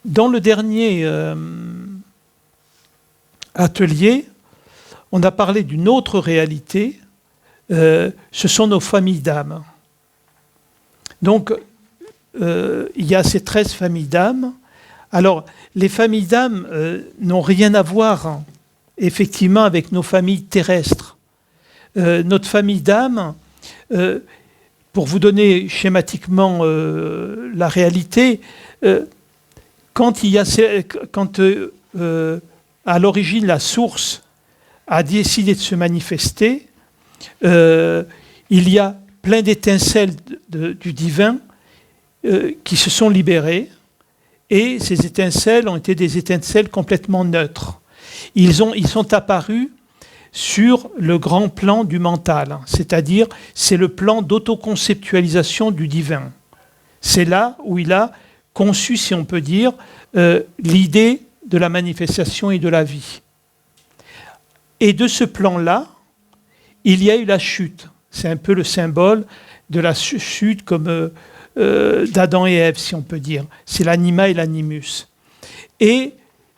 Dans le dernier atelier, on a parlé d'une autre réalité, ce sont nos familles d'âmes. Donc, il y a ces 13 familles d'âmes. Alors, les familles d'âmes n'ont rien à voir, effectivement, avec nos familles terrestres. Notre famille d'âmes, pour vous donner schématiquement la réalité, quand à l'origine la source a décidé de se manifester, il y a plein d'étincelles du divin qui se sont libérées, et ces étincelles ont été des étincelles complètement neutres. Ils sont apparus sur le grand plan du mental, c'est-à-dire c'est le plan d'autoconceptualisation du divin. C'est là où il a conçu, si on peut dire, l'idée de la manifestation et de la vie. Et de ce plan-là, il y a eu la chute. C'est un peu le symbole de la chute comme d'Adam et Ève, si on peut dire. C'est l'anima et l'animus. Et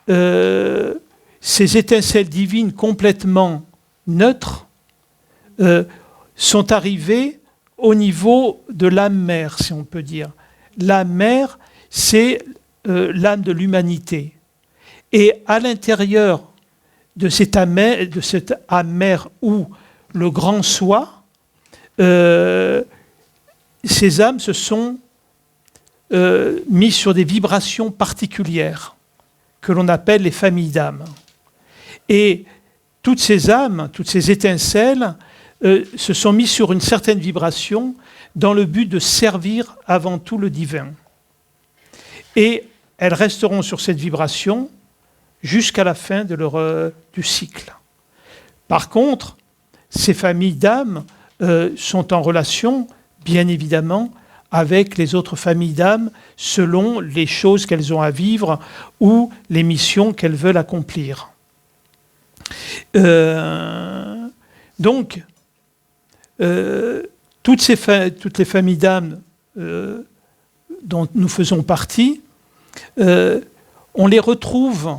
ces étincelles divines complètement neutres sont arrivées au niveau de l'âme mère, si on peut dire. L'âme mère, c'est l'âme de l'humanité. Et à l'intérieur de cette âme mère où le grand soi, ces âmes se sont mises sur des vibrations particulières que l'on appelle les familles d'âmes. Et toutes ces âmes, toutes ces étincelles se sont mises sur une certaine vibration dans le but de servir avant tout le divin. Et elles resteront sur cette vibration jusqu'à la fin du cycle. Par contre, ces familles d'âmes sont en relation, bien évidemment, avec les autres familles d'âmes selon les choses qu'elles ont à vivre ou les missions qu'elles veulent accomplir. Donc, toutes les familles d'âmes dont nous faisons partie, on les retrouve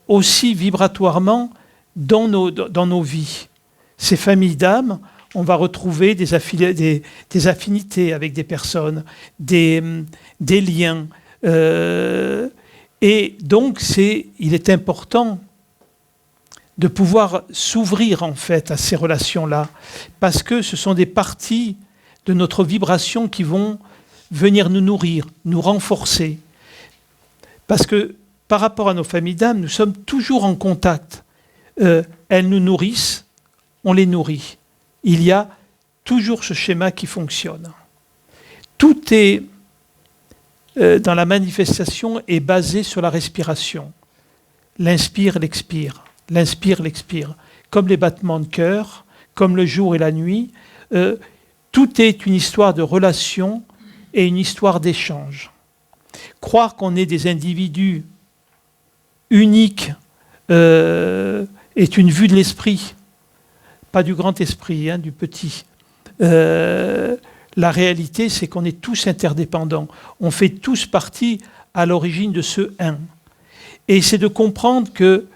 aussi vibratoirement dans nos vies. Ces familles d'âmes, on va retrouver des affinités avec des personnes, des liens. Et donc, il est important de pouvoir s'ouvrir en fait à ces relations-là, parce que ce sont des parties de notre vibration qui vont venir nous nourrir, nous renforcer. Parce que par rapport à nos familles d'âmes, nous sommes toujours en contact. Elles nous nourrissent, on les nourrit. Il y a toujours ce schéma qui fonctionne. Tout est, dans la manifestation, est basé sur la respiration. L'inspire, l'expire. L'inspire, l'expire. Comme les battements de cœur, comme le jour et la nuit, tout est une histoire de relation et une histoire d'échange. Croire qu'on est des individus uniques est une vue de l'esprit, pas du grand esprit, du petit. La réalité, c'est qu'on est tous interdépendants. On fait tous partie à l'origine de ce un. Et c'est de comprendre que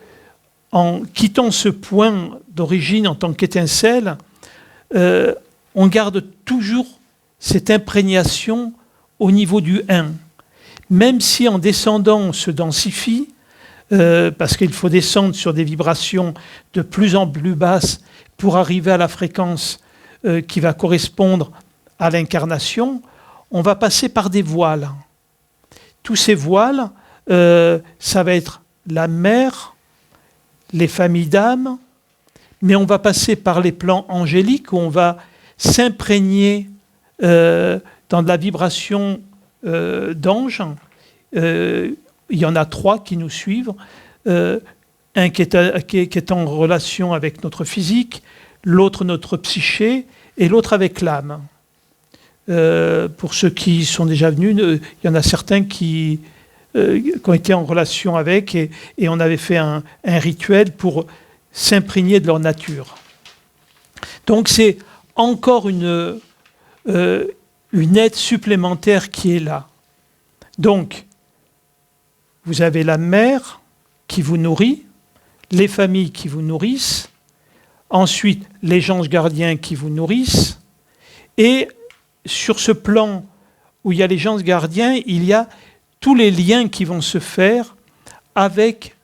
en quittant ce point d'origine en tant qu'étincelle, on garde toujours cette imprégnation au niveau du un. Même si en descendant on se densifie, parce qu'il faut descendre sur des vibrations de plus en plus basses pour arriver à la fréquence qui va correspondre à l'incarnation, on va passer par des voiles. Tous ces voiles, ça va être la mère, les familles d'âmes, mais on va passer par les plans angéliques où on va s'imprégner dans de la vibration d'anges. Il y en a 3 qui nous suivent. Un qui est en relation avec notre physique, l'autre notre psyché et l'autre avec l'âme. Pour ceux qui sont déjà venus, il y en a certains qui ont été en relation avec et on avait fait un rituel pour s'imprégner de leur nature. Donc c'est encore une aide supplémentaire qui est là. Donc, vous avez la mère qui vous nourrit, les familles qui vous nourrissent, ensuite les anges gardiens qui vous nourrissent, et sur ce plan où il y a les anges gardiens, il y a tous les liens qui vont se faire avec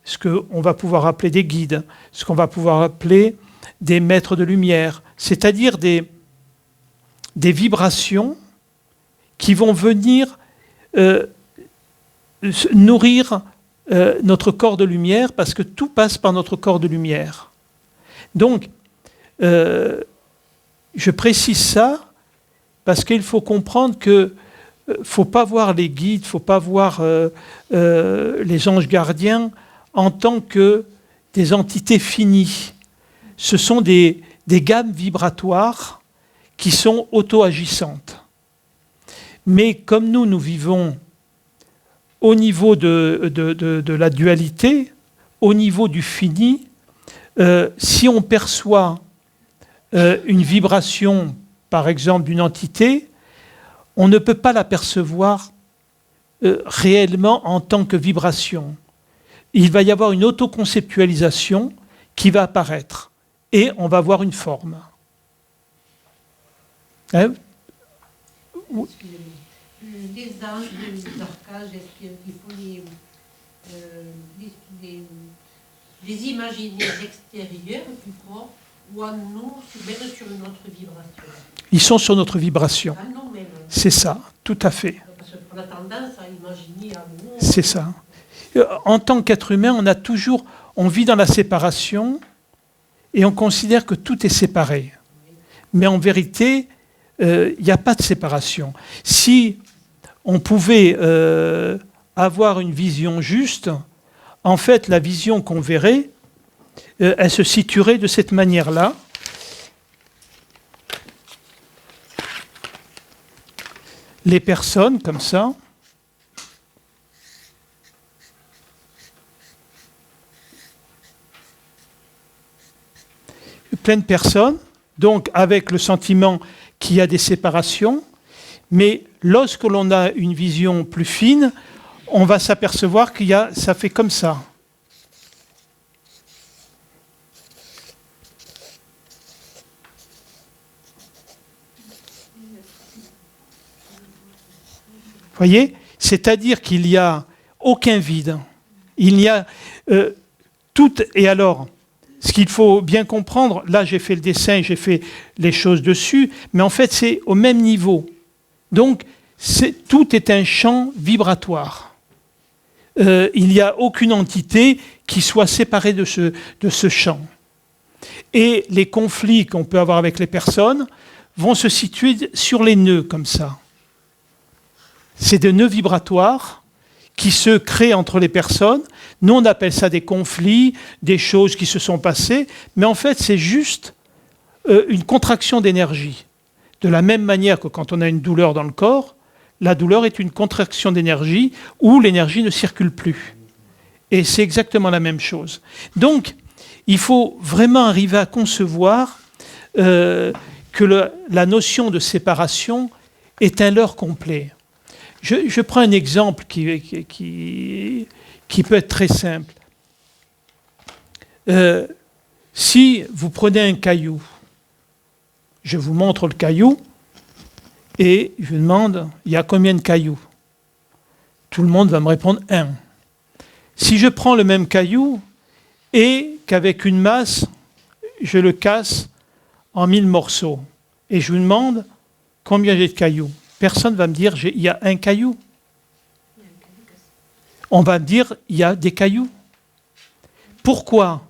ce qu'on va pouvoir appeler des guides, ce qu'on va pouvoir appeler des maîtres de lumière, c'est-à-dire des vibrations qui vont venir nourrir notre corps de lumière, parce que tout passe par notre corps de lumière. Donc, je précise ça parce qu'il faut comprendre que faut pas voir les guides, faut pas voir les anges gardiens en tant que des entités finies. Ce sont des gammes vibratoires qui sont auto-agissantes. Mais comme nous vivons au niveau de la dualité, au niveau du fini, si on perçoit une vibration, par exemple, d'une entité, on ne peut pas la percevoir réellement en tant que vibration. Il va y avoir une autoconceptualisation qui va apparaître et on va avoir une forme. Hein? Les anges, les arcages, est-ce qu'il faut les imaginer à l'extérieur du corps ou à nous, même sur une autre vibration? Ils sont sur notre vibration. À nous-mêmes. C'est ça, tout à fait. Parce qu'on a tendance à imaginer à nous. C'est ça. En tant qu'être humain, on vit dans la séparation et on considère que tout est séparé. Mais en vérité, il n'y a pas de séparation. Si on pouvait avoir une vision juste, en fait, la vision qu'on verrait, elle se situerait de cette manière-là. Les personnes, comme ça. Plein de personnes, donc avec le sentiment qu'il y a des séparations, mais lorsque l'on a une vision plus fine, on va s'apercevoir ça fait comme ça. Vous voyez? C'est-à-dire qu'il n'y a aucun vide. Il y a tout. Et alors, ce qu'il faut bien comprendre, là j'ai fait le dessin, j'ai fait les choses dessus, mais en fait c'est au même niveau. Donc tout est un champ vibratoire. Il n'y a aucune entité qui soit séparée de ce champ. Et les conflits qu'on peut avoir avec les personnes vont se situer sur les nœuds comme ça. C'est des nœuds vibratoires qui se créent entre les personnes. Nous, on appelle ça des conflits, des choses qui se sont passées, mais en fait, c'est juste une contraction d'énergie. De la même manière que quand on a une douleur dans le corps, la douleur est une contraction d'énergie où l'énergie ne circule plus. Et c'est exactement la même chose. Donc, il faut vraiment arriver à concevoir que la notion de séparation est un leurre complet. Je prends un exemple qui peut être très simple. Si vous prenez un caillou, je vous montre le caillou et je vous demande, il y a combien de cailloux? Tout le monde va me répondre 1. Si je prends le même caillou et qu'avec une masse, je le casse en 1000 morceaux et je vous demande combien j'ai de cailloux, personne ne va me dire il y a un caillou. On va me dire il y a des cailloux. Pourquoi?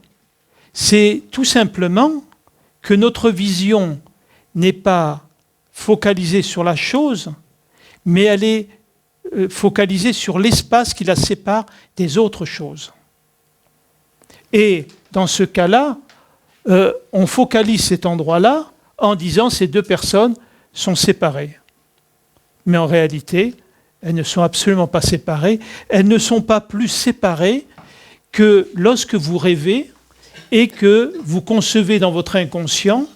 C'est tout simplement que notre vision n'est pas focalisée sur la chose, mais elle est focalisée sur l'espace qui la sépare des autres choses. Et dans ce cas-là, on focalise cet endroit-là en disant ces deux personnes sont séparées. Mais en réalité, elles ne sont absolument pas séparées. Elles ne sont pas plus séparées que lorsque vous rêvez et que vous concevez dans votre inconscient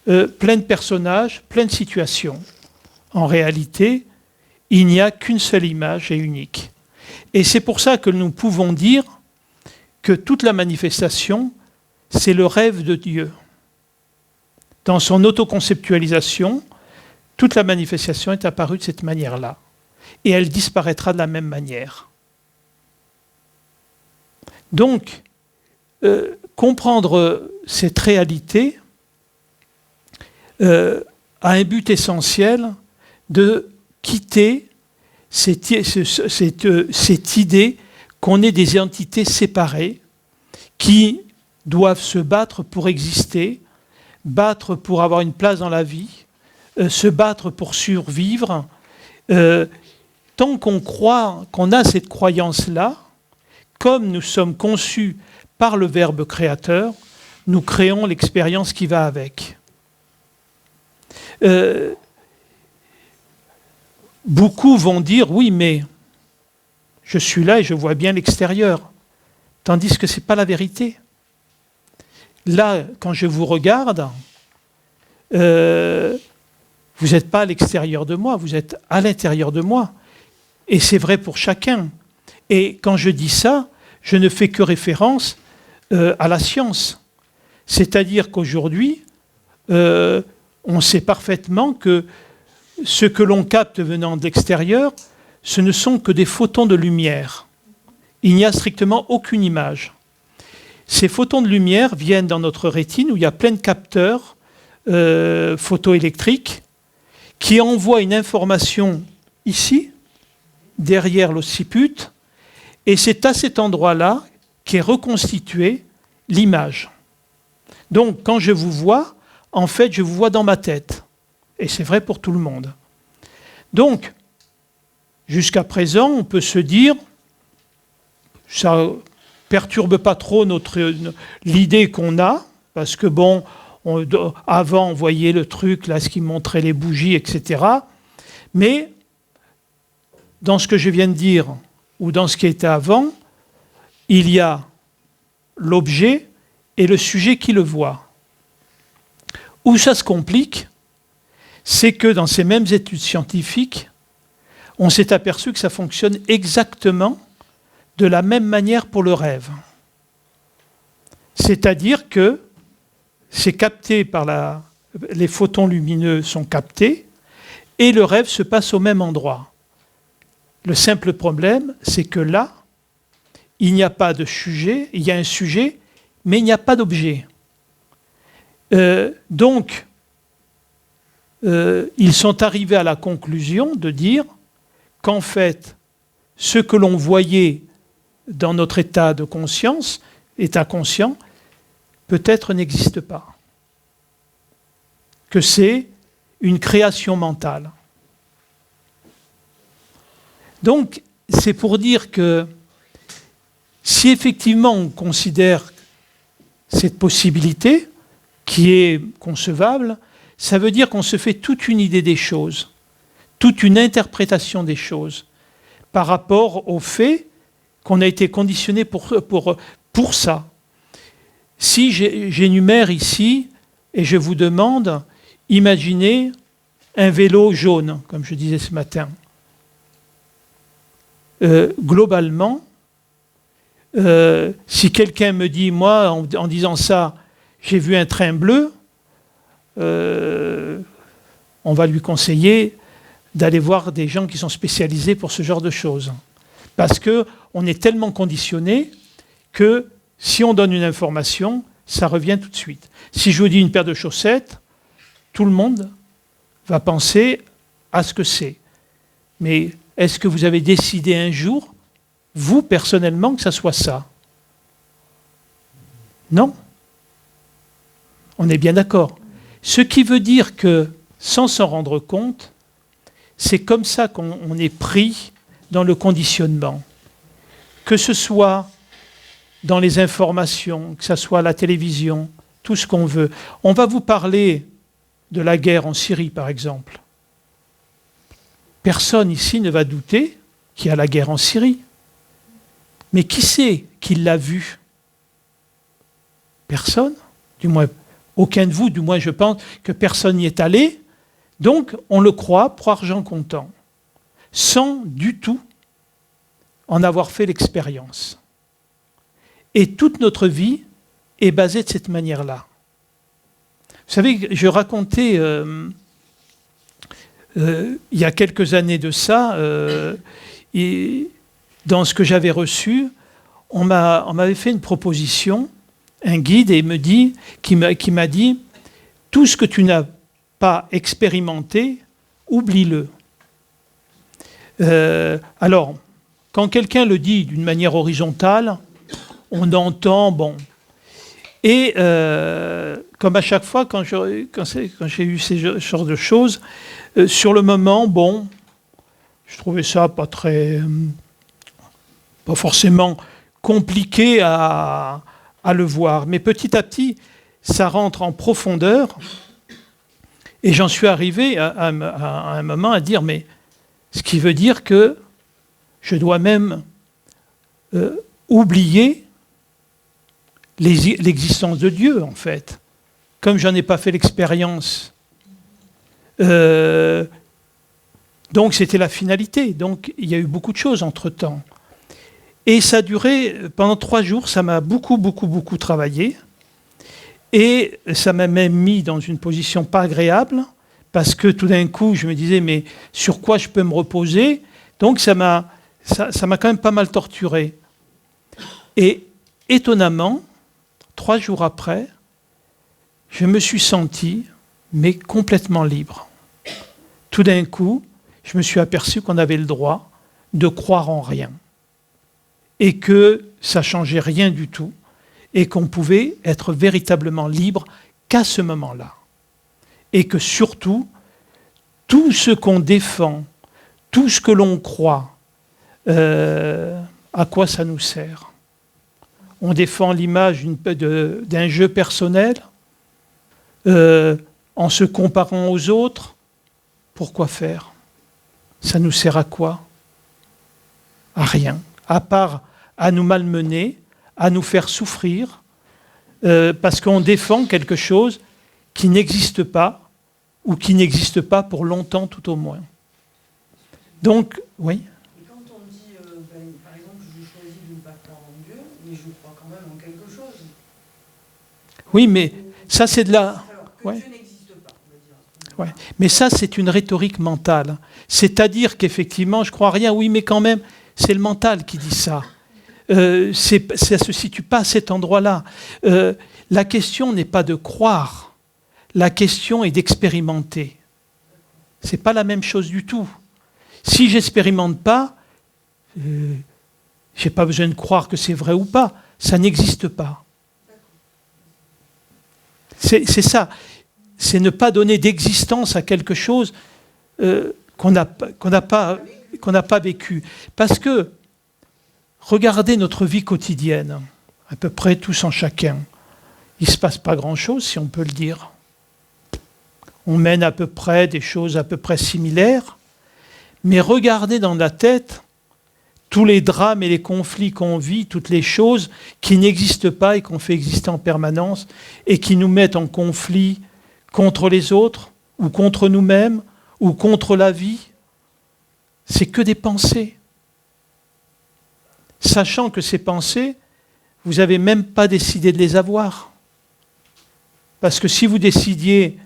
plein de personnages, plein de situations. En réalité, il n'y a qu'une seule image et unique. Et c'est pour ça que nous pouvons dire que toute la manifestation, c'est le rêve de Dieu. Dans son autoconceptualisation, toute la manifestation est apparue de cette manière-là. Et elle disparaîtra de la même manière. Donc, comprendre cette réalité a un but essentiel de quitter cette idée qu'on est des entités séparées qui doivent se battre pour exister, battre pour avoir une place dans la vie, se battre pour survivre. Tant qu'on croit, qu'on a cette croyance-là, comme nous sommes conçus par le Verbe créateur, nous créons l'expérience qui va avec. Beaucoup vont dire, oui, mais je suis là et je vois bien l'extérieur, tandis que ce n'est pas la vérité. Là, quand je vous regarde, vous n'êtes pas à l'extérieur de moi, vous êtes à l'intérieur de moi. Et c'est vrai pour chacun. Et quand je dis ça, je ne fais que référence à la science. C'est-à-dire qu'aujourd'hui, on sait parfaitement que ce que l'on capte venant de l'extérieur, ce ne sont que des photons de lumière. Il n'y a strictement aucune image. Ces photons de lumière viennent dans notre rétine où il y a plein de capteurs photoélectriques qui envoient une information ici, derrière l'occiput, et c'est à cet endroit-là qu'est reconstituée l'image. Donc, quand je vous vois, en fait, je vous vois dans ma tête. Et c'est vrai pour tout le monde. Donc, jusqu'à présent, on peut se dire, ça ne perturbe pas trop l'idée qu'on a, parce que bon, avant, on voyait le truc, là, ce qui montrait les bougies, etc. Mais, dans ce que je viens de dire, ou dans ce qui était avant, il y a l'objet et le sujet qui le voit. Où ça se complique, c'est que dans ces mêmes études scientifiques, on s'est aperçu que ça fonctionne exactement de la même manière pour le rêve. C'est-à-dire que c'est capté par les photons lumineux sont captés et le rêve se passe au même endroit. Le simple problème, c'est que là, il n'y a pas de sujet, il y a un sujet, mais il n'y a pas d'objet. Donc, ils sont arrivés à la conclusion de dire qu'en fait, ce que l'on voyait dans notre état de conscience, état conscient, peut-être n'existe pas. Que c'est une création mentale. Donc, c'est pour dire que si effectivement on considère cette possibilité, qui est concevable, ça veut dire qu'on se fait toute une idée des choses, toute une interprétation des choses, par rapport au fait qu'on a été conditionné pour ça. Si j'énumère ici, et je vous demande, imaginez un vélo jaune, comme je disais ce matin. Globalement, si quelqu'un me dit, moi, en disant ça, j'ai vu un train bleu, on va lui conseiller d'aller voir des gens qui sont spécialisés pour ce genre de choses. Parce qu'on est tellement conditionné que si on donne une information, ça revient tout de suite. Si je vous dis une paire de chaussettes, tout le monde va penser à ce que c'est. Mais est-ce que vous avez décidé un jour, vous, personnellement, que ça soit ça? Non. On est bien d'accord. Ce qui veut dire que, sans s'en rendre compte, c'est comme ça qu'on est pris dans le conditionnement. Que ce soit dans les informations, que ce soit à la télévision, tout ce qu'on veut. On va vous parler de la guerre en Syrie, par exemple. Personne ici ne va douter qu'il y a la guerre en Syrie. Mais qui c'est qui l'a vu? Personne. Du moins, aucun de vous, du moins je pense que personne n'y est allé. Donc, on le croit pour argent comptant. Sans du tout en avoir fait l'expérience. Et toute notre vie est basée de cette manière-là. Vous savez, je racontais il y a quelques années de ça, et dans ce que j'avais reçu, on m'avait fait une proposition, un guide, et qui m'a dit « Tout ce que tu n'as pas expérimenté, oublie-le ». Alors, quand quelqu'un le dit d'une manière horizontale, on entend, bon. Et comme à chaque fois, quand j'ai eu ces genres de choses, sur le moment, bon, je trouvais ça pas forcément compliqué à le voir. Mais petit à petit, ça rentre en profondeur. Et j'en suis arrivé à un moment à dire, mais ce qui veut dire que je dois même oublier l'existence de Dieu, en fait. Comme j'en ai pas fait l'expérience. Donc c'était la finalité. Donc il y a eu beaucoup de choses entre-temps. Et ça a duré pendant 3 jours, ça m'a beaucoup travaillé. Et ça m'a même mis dans une position pas agréable, parce que tout d'un coup, je me disais, mais sur quoi je peux me reposer? Donc ça m'a quand même pas mal torturé. Et étonnamment, 3 jours après, je me suis senti, mais complètement libre. Tout d'un coup, je me suis aperçu qu'on avait le droit de croire en rien. Et que ça changeait rien du tout. Et qu'on pouvait être véritablement libre qu'à ce moment-là. Et que surtout, tout ce qu'on défend, tout ce que l'on croit, à quoi ça nous sert? On défend l'image d'un jeu personnel en se comparant aux autres. Pourquoi faire? Ça nous sert à quoi? À rien. À part à nous malmener, à nous faire souffrir, parce qu'on défend quelque chose qui n'existe pas, ou qui n'existe pas pour longtemps tout au moins. Donc, oui. Et quand on dit, par exemple, je choisis de ne pas croire en Dieu, mais je crois quand même en quelque chose. Oui, mais ça c'est de la... Alors que ouais. Dieu n'existe pas, on va dire. Ouais. Mais ça c'est une rhétorique mentale. C'est-à-dire qu'effectivement, je crois à rien, oui, mais quand même, c'est le mental qui dit ça. Ça ne se situe pas à cet endroit-là. La question n'est pas de croire, la question est d'expérimenter. Ce n'est pas la même chose du tout. Si je n'expérimente pas, je n'ai pas besoin de croire que c'est vrai ou pas, ça n'existe pas. C'est ça, c'est ne pas donner d'existence à quelque chose qu'on n'a pas vécu. Parce que regardez notre vie quotidienne, à peu près tous en chacun. Il ne se passe pas grand-chose, si on peut le dire. On mène à peu près des choses à peu près similaires, mais regardez dans la tête tous les drames et les conflits qu'on vit, toutes les choses qui n'existent pas et qu'on fait exister en permanence et qui nous mettent en conflit contre les autres, ou contre nous-mêmes, ou contre la vie. C'est que des pensées. Sachant que ces pensées, vous n'avez même pas décidé de les avoir. Parce que si vous décidiez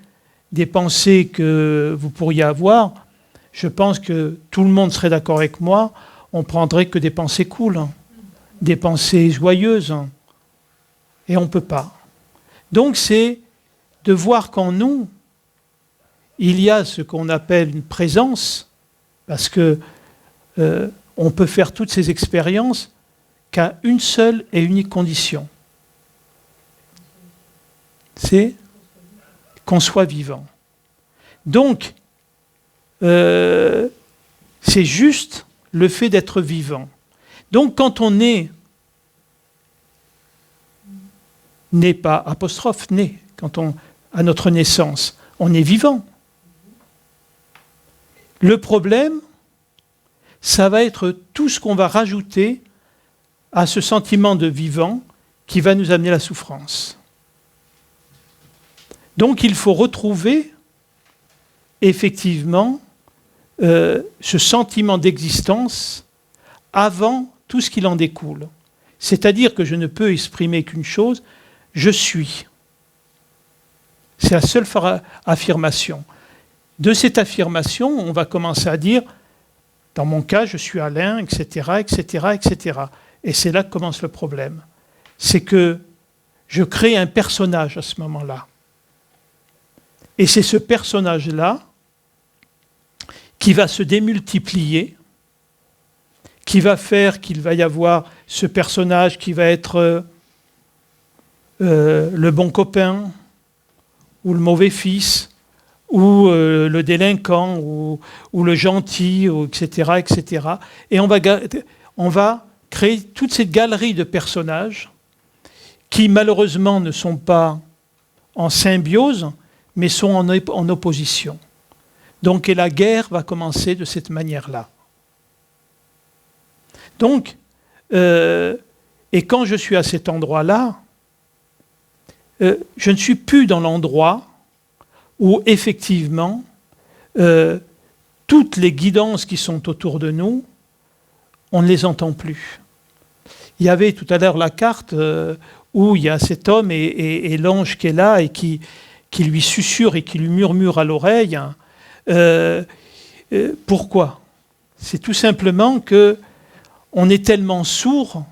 des pensées que vous pourriez avoir, je pense que tout le monde serait d'accord avec moi, on prendrait que des pensées cool, des pensées joyeuses. Et on ne peut pas. Donc c'est de voir qu'en nous, il y a ce qu'on appelle une présence, parce que on peut faire toutes ces expériences qu'à une seule et unique condition. C'est qu'on soit vivant. Donc, c'est juste le fait d'être vivant. Donc, quand on est, n'est pas apostrophe, né, quand on, à notre naissance, on est vivant. Le problème, ça va être tout ce qu'on va rajouter à ce sentiment de vivant qui va nous amener la souffrance. Donc il faut retrouver effectivement ce sentiment d'existence avant tout ce qu'il en découle. C'est-à-dire que je ne peux exprimer qu'une chose, je suis. C'est la seule affirmation. De cette affirmation, on va commencer à dire, dans mon cas, je suis Alain, etc., etc., etc. Et c'est là que commence le problème. C'est que je crée un personnage à ce moment-là. Et c'est ce personnage-là qui va se démultiplier, qui va faire qu'il va y avoir ce personnage qui va être le bon copain, ou le mauvais fils, ou le délinquant, ou le gentil, etc., etc. Et on va créer toute cette galerie de personnages qui malheureusement ne sont pas en symbiose, mais sont en opposition. Donc, et la guerre va commencer de cette manière-là. Donc, et quand je suis à cet endroit-là, je ne suis plus dans l'endroit où effectivement toutes les guidances qui sont autour de nous, on ne les entend plus. Il y avait tout à l'heure la carte où il y a cet homme et l'ange qui est là et qui lui susurre et qui lui murmure à l'oreille. Pourquoi ? C'est tout simplement qu'on est tellement sourd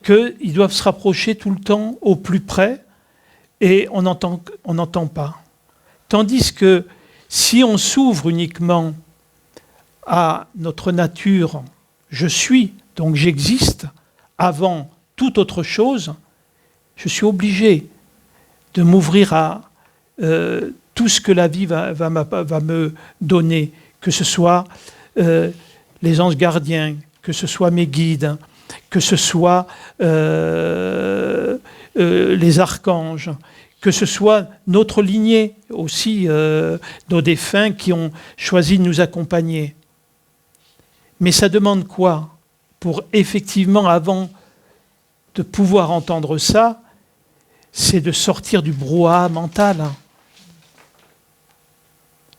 qu'ils doivent se rapprocher tout le temps au plus près et on n'entend pas. Tandis que si on s'ouvre uniquement à notre nature, je suis, donc j'existe, avant toute autre chose, je suis obligé de m'ouvrir à tout ce que la vie va me donner, que ce soit les anges gardiens, que ce soit mes guides, que ce soit les archanges, que ce soit notre lignée aussi, nos défunts qui ont choisi de nous accompagner. Mais ça demande quoi ? Pour effectivement, avant de pouvoir entendre ça, c'est de sortir du brouhaha mental.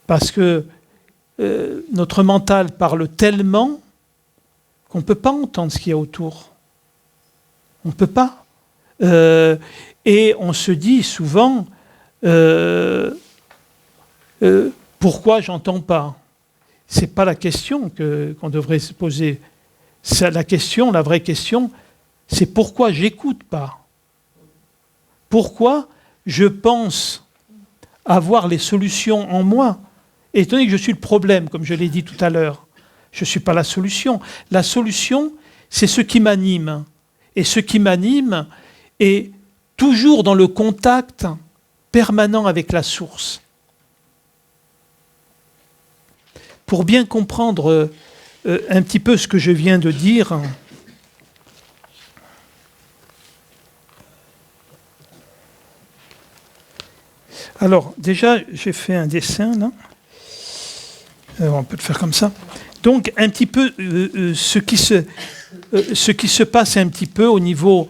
Parce que notre mental parle tellement qu'on ne peut pas entendre ce qu'il y a autour. On ne peut pas. Et on se dit souvent, pourquoi j'entends pas ? Ce n'est pas la question qu'on devrait se poser. La vraie question, c'est pourquoi j'écoute pas ? Pourquoi je pense avoir les solutions en moi ? Étant donné que je suis le problème, comme je l'ai dit tout à l'heure, je ne suis pas la solution. La solution, c'est ce qui m'anime. Et ce qui m'anime est toujours dans le contact permanent avec la source. Pour bien comprendre un petit peu ce que je viens de dire, alors déjà j'ai fait un dessin là, on peut le faire comme ça. Donc un petit peu ce qui se passe un petit peu au niveau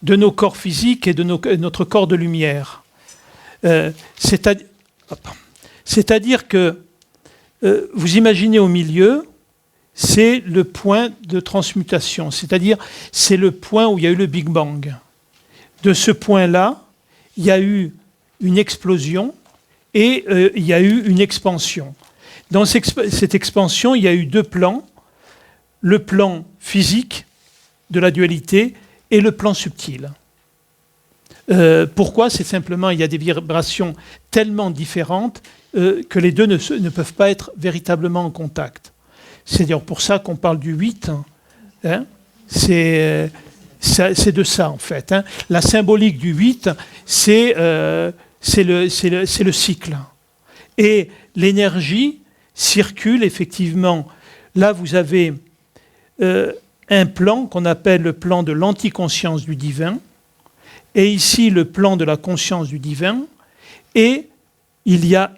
de nos corps physiques et de notre corps de lumière. C'est-à-dire que vous imaginez au milieu, c'est le point de transmutation, c'est-à-dire c'est le point où il y a eu le Big Bang. De ce point-là, il y a eu une explosion et il y a eu une expansion. Dans cette expansion, il y a eu deux plans, le plan physique de la dualité et le plan subtil. Pourquoi ? C'est simplement, il y a des vibrations tellement différentes que les deux ne peuvent pas être véritablement en contact. C'est d'ailleurs pour ça qu'on parle du 8. Hein, c'est de ça, en fait. Hein. La symbolique du 8, c'est le cycle. Et l'énergie circule effectivement. Là, vous avez un plan qu'on appelle le plan de l'anticonscience du divin, et ici le plan de la conscience du divin, et il y a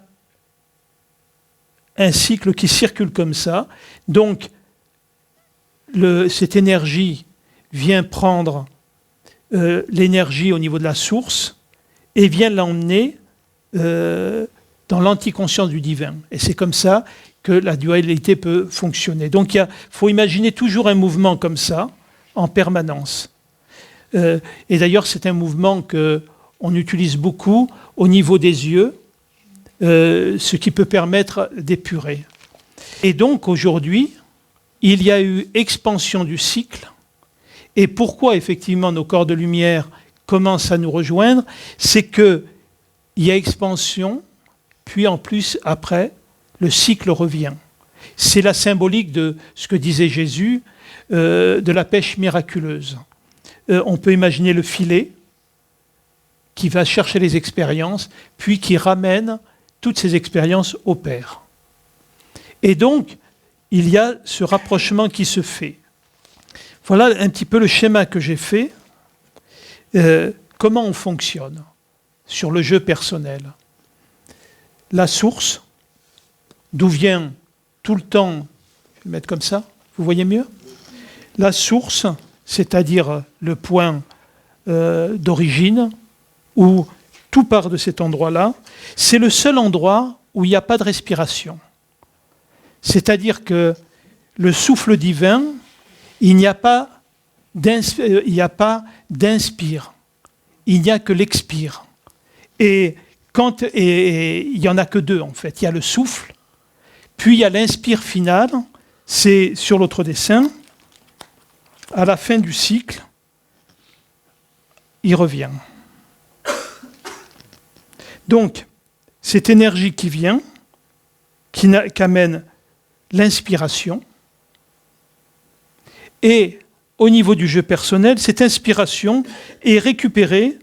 un cycle qui circule comme ça. Donc, cette énergie vient prendre l'énergie au niveau de la source et vient l'emmener dans l'anticonscience du divin. Et c'est comme ça que la dualité peut fonctionner. Donc il faut imaginer toujours un mouvement comme ça, en permanence. Et d'ailleurs, c'est un mouvement qu'on utilise beaucoup au niveau des yeux, ce qui peut permettre d'épurer. Et donc aujourd'hui, il y a eu expansion du cycle. Et pourquoi effectivement nos corps de lumière commencent à nous rejoindre, c'est qu'il y a expansion, puis en plus, après, le cycle revient. C'est la symbolique de ce que disait Jésus, de la pêche miraculeuse. On peut imaginer le filet qui va chercher les expériences, puis qui ramène toutes ces expériences au Père. Et donc, il y a ce rapprochement qui se fait. Voilà un petit peu le schéma que j'ai fait. Comment on fonctionne sur le jeu personnel. La source, d'où vient tout le temps, je vais le mettre comme ça, vous voyez mieux? La source, c'est-à-dire le point d'origine, où tout part de cet endroit-là, c'est le seul endroit où il n'y a pas de respiration. C'est-à-dire que le souffle divin, il n'y a pas d'inspire, il n'y a que l'expire. Et il n'y en a que deux en fait. Il y a le souffle, puis il y a l'inspire final, c'est sur l'autre dessin, à la fin du cycle, il revient. Donc, cette énergie qui vient, qui amène l'inspiration, et au niveau du jeu personnel, cette inspiration est récupérée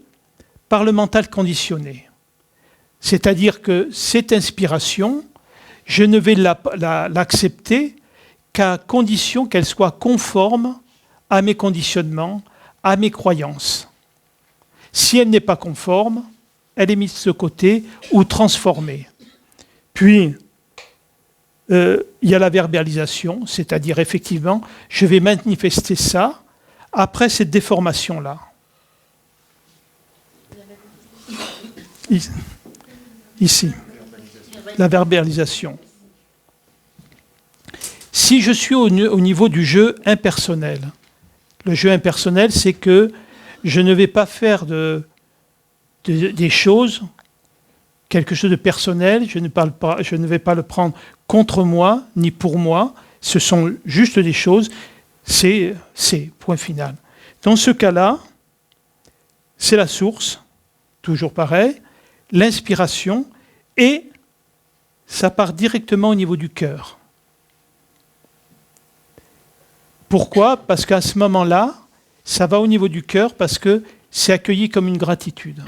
par le mental conditionné. C'est-à-dire que cette inspiration, je ne vais l'accepter qu'à condition qu'elle soit conforme à mes conditionnements, à mes croyances. Si elle n'est pas conforme, elle est mise de côté ou transformée. Puis, il y a la verbalisation, c'est-à-dire effectivement, je vais manifester ça après cette déformation-là. Ici, la verbalisation. Si je suis au niveau du jeu impersonnel, le jeu impersonnel, c'est que je ne vais pas faire des choses, quelque chose de personnel, je ne vais pas le prendre contre moi, ni pour moi, ce sont juste des choses, c'est point final. Dans ce cas-là, c'est la source, toujours pareil, l'inspiration, et ça part directement au niveau du cœur. Pourquoi? Parce qu'à ce moment-là, ça va au niveau du cœur parce que c'est accueilli comme une gratitude.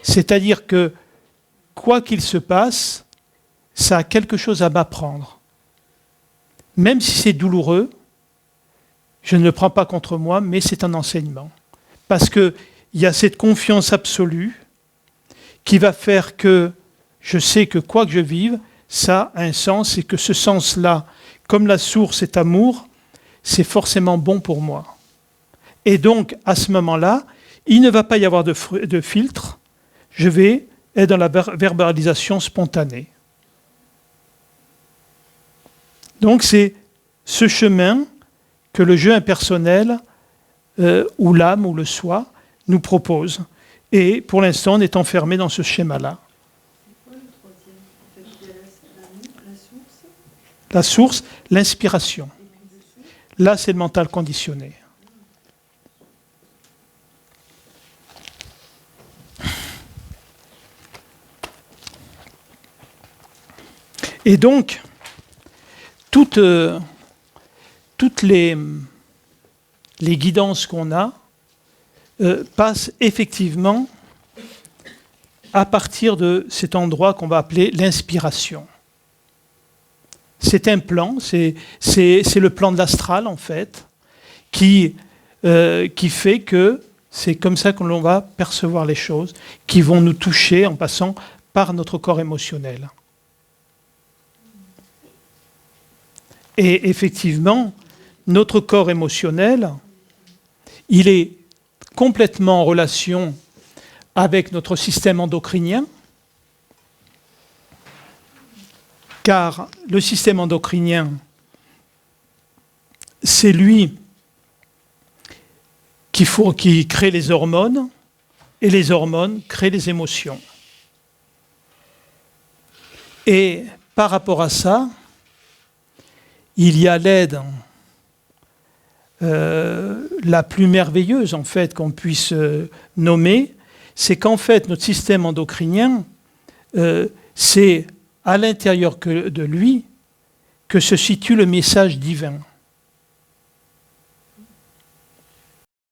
C'est-à-dire que, quoi qu'il se passe, ça a quelque chose à m'apprendre. Même si c'est douloureux, je ne le prends pas contre moi, mais c'est un enseignement. Parce qu'il y a cette confiance absolue qui va faire que je sais que quoi que je vive, ça a un sens et que ce sens-là, comme la source est amour, c'est forcément bon pour moi. Et donc, à ce moment-là, il ne va pas y avoir de filtre, je vais être dans la verbalisation spontanée. Donc c'est ce chemin que le jeu impersonnel, ou l'âme, ou le soi, nous propose. Et pour l'instant, on est enfermé dans ce schéma-là. C'est quoi le troisième? En fait, il y a la source. La source, l'inspiration. Là, c'est le mental conditionné. Et donc, toutes les guidances qu'on a passent effectivement à partir de cet endroit qu'on va appeler l'inspiration. C'est un plan, c'est le plan de l'astral en fait, qui fait que c'est comme ça que l'on va percevoir les choses, qui vont nous toucher en passant par notre corps émotionnel. Et effectivement, notre corps émotionnel, il est complètement en relation avec notre système endocrinien. car le système endocrinien, c'est lui qui crée les hormones, et les hormones créent les émotions. Et par rapport à ça, il y a l'aide la plus merveilleuse en fait qu'on puisse nommer, c'est qu'en fait notre système endocrinien, c'est à l'intérieur de lui que se situe le message divin.